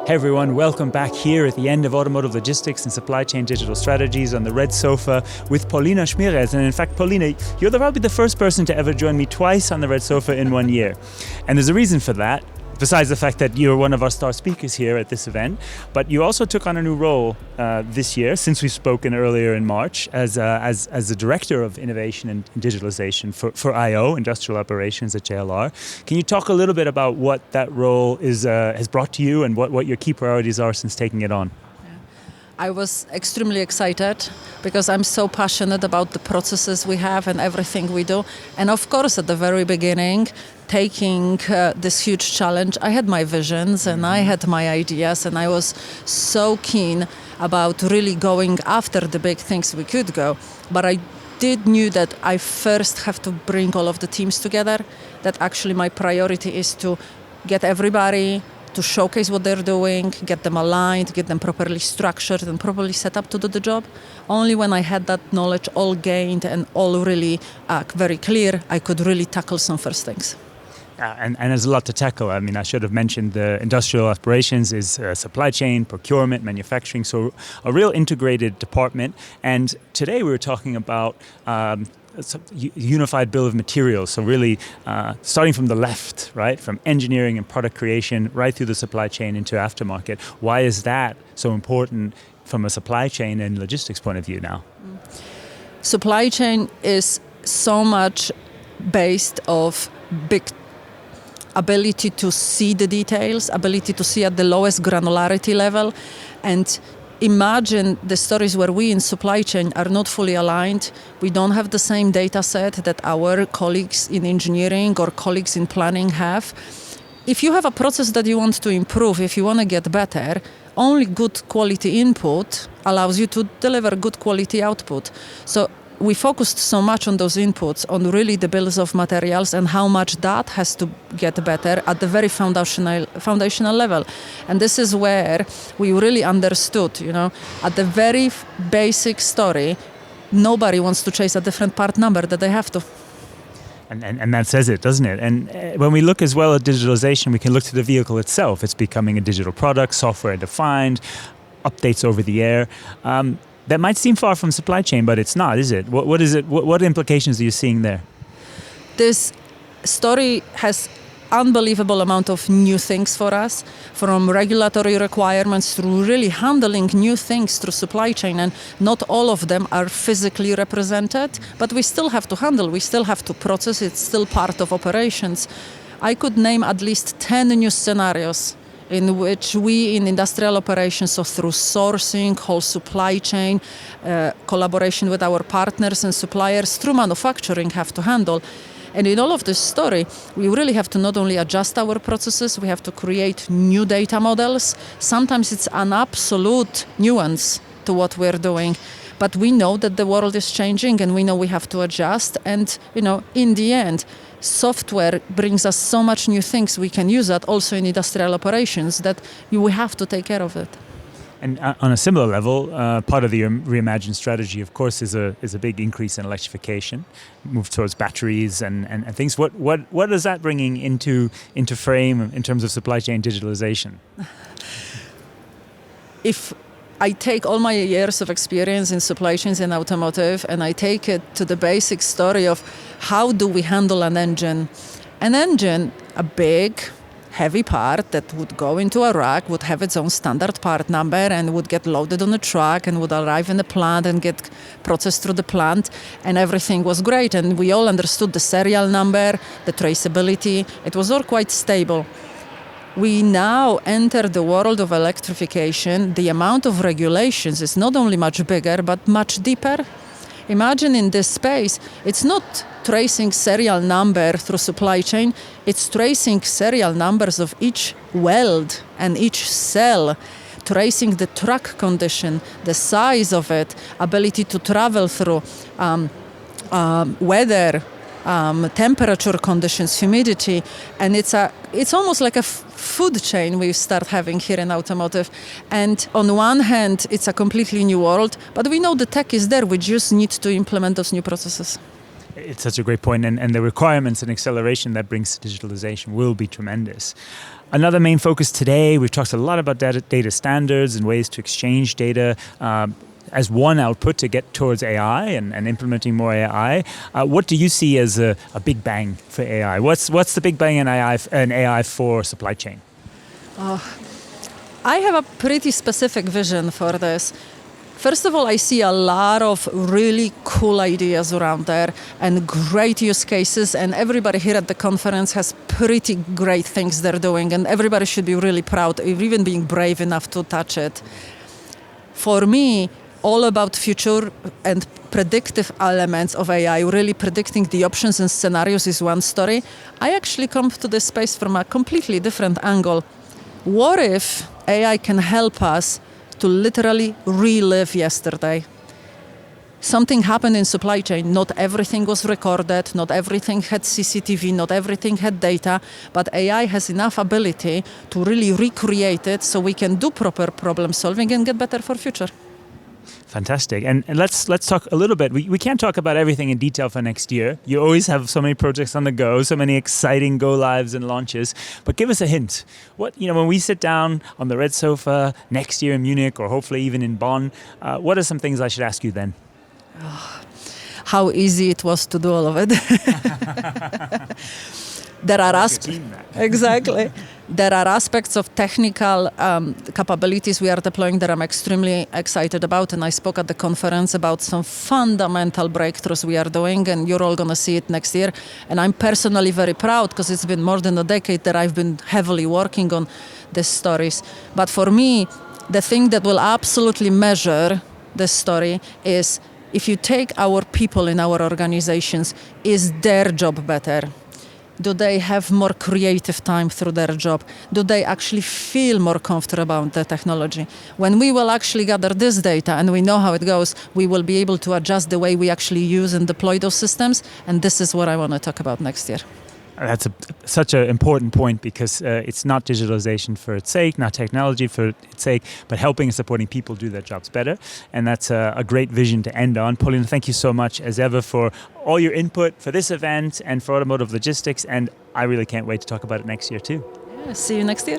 Hey everyone, welcome back here at the end of Automotive Logistics and Supply Chain Digital Strategies on the red sofa with Paulina Chmielarz. And in fact, Paulina, you're probably the first person to ever join me twice on the red sofa in 1 year. And there's a reason for that, besides the fact that you're one of our star speakers here at this event. But you also took on a new role this year, since we've spoken earlier in March, as the Director of Innovation and Digitalization for I/O, Industrial Operations at JLR. Can you talk a little bit about what that role has brought to you and what your key priorities are since taking it on? I was extremely excited because I'm so passionate about the processes we have and everything we do. And of course, at the very beginning, taking this huge challenge, I had my visions and I had my ideas, and I was so keen about really going after the big things we could go. But I knew that I first have to bring all of the teams together, that actually my priority is to get everybody to showcase what they're doing, get them aligned, get them properly structured and properly set up to do the job. Only when I had that knowledge all gained and all really very clear, I could really tackle some first things. And there's a lot to tackle. I mean, I should have mentioned the industrial operations is supply chain, procurement, manufacturing, so a real integrated department. And today we were talking about unified bill of materials, so really starting from the left, right, from engineering and product creation right through the supply chain into aftermarket. Why is that so important from a supply chain and logistics point of view now? Supply chain is so much based of big ability to see the details, ability to see at the lowest granularity level. And imagine the stories where we in supply chain are not fully aligned. We don't have the same data set that our colleagues in engineering or colleagues in planning have. If you have a process that you want to improve, if you want to get better, only good quality input allows you to deliver good quality output. So we focused so much on those inputs, on really the bills of materials and how much that has to get better at the very foundational level. And this is where we really understood, at the very basic story, nobody wants to chase a different part number that they have to. And that says it, doesn't it? And when we look as well at digitalization, we can look to the vehicle itself. It's becoming a digital product, software defined, updates over the air. That might seem far from supply chain, but it's not, is it? What is it? What implications are you seeing there? This story has unbelievable amount of new things for us, from regulatory requirements through really handling new things through supply chain. And not all of them are physically represented, but we still have to handle, we still have to process, it's still part of operations. I could name at least 10 new scenarios in which we in industrial operations, so through sourcing, whole supply chain, collaboration with our partners and suppliers, through manufacturing have to handle. And in all of this story, we really have to not only adjust our processes, we have to create new data models. Sometimes it's an absolute nuance to what we're doing. But we know that the world is changing and we know we have to adjust. And, in the end, software brings us so much new things. We can use that also in industrial operations that we have to take care of it. And on a similar level, part of the reimagined strategy, of course, is a big increase in electrification, move towards batteries and things. What is that bringing into frame in terms of supply chain digitalization? If I take all my years of experience in supply chains in automotive and I take it to the basic story of how do we handle an engine. An engine, a big, heavy part that would go into a rack, would have its own standard part number and would get loaded on a truck and would arrive in the plant and get processed through the plant, and everything was great. And we all understood the serial number, the traceability. It was all quite stable. We now enter the world of electrification. The amount of regulations is not only much bigger, but much deeper. Imagine in this space, it's not tracing serial number through supply chain, it's tracing serial numbers of each weld and each cell, tracing the truck condition, the size of it, ability to travel through weather, temperature conditions, humidity, and it's almost like a food chain we start having here in automotive. And on one hand, it's a completely new world, but we know the tech is there. We just need to implement those new processes. It's such a great point, and the requirements and acceleration that brings to digitalization will be tremendous. Another main focus today, we've talked a lot about data standards and ways to exchange data as one output to get towards AI and implementing more AI. What do you see as a big bang for AI? What's the big bang in AI for supply chain? I have a pretty specific vision for this. First of all, I see a lot of really cool ideas around there and great use cases, and everybody here at the conference has pretty great things they're doing, and everybody should be really proud of even being brave enough to touch it. For me, all about future and predictive elements of AI, really predicting the options and scenarios is one story. I actually come to this space from a completely different angle. What if AI can help us to literally relive yesterday? Something happened in supply chain. Not everything was recorded, not everything had CCTV, not everything had data, but AI has enough ability to really recreate it so we can do proper problem solving and get better for future. Fantastic. And let's talk a little bit. We can't talk about everything in detail for next year. You always have so many projects on the go, so many exciting go lives and launches. But give us a hint. When we sit down on the red sofa next year in Munich or hopefully even in Bonn, what are some things I should ask you then? How easy it was to do all of it. There are aspects of technical capabilities we are deploying that I'm extremely excited about, and I spoke at the conference about some fundamental breakthroughs we are doing, and you're all going to see it next year. And I'm personally very proud because it's been more than a decade that I've been heavily working on these stories. But for me, the thing that will absolutely measure this story is if you take our people in our organizations, is their job better? Do they have more creative time through their job? Do they actually feel more comfortable about the technology? When we will actually gather this data and we know how it goes, we will be able to adjust the way we actually use and deploy those systems. And this is what I want to talk about next year. That's such an important point because it's not digitalization for its sake, not technology for its sake, but helping and supporting people do their jobs better. And that's a great vision to end on. Paulina, thank you so much as ever for all your input for this event and for automotive logistics. And I really can't wait to talk about it next year too. Yeah, see you next year.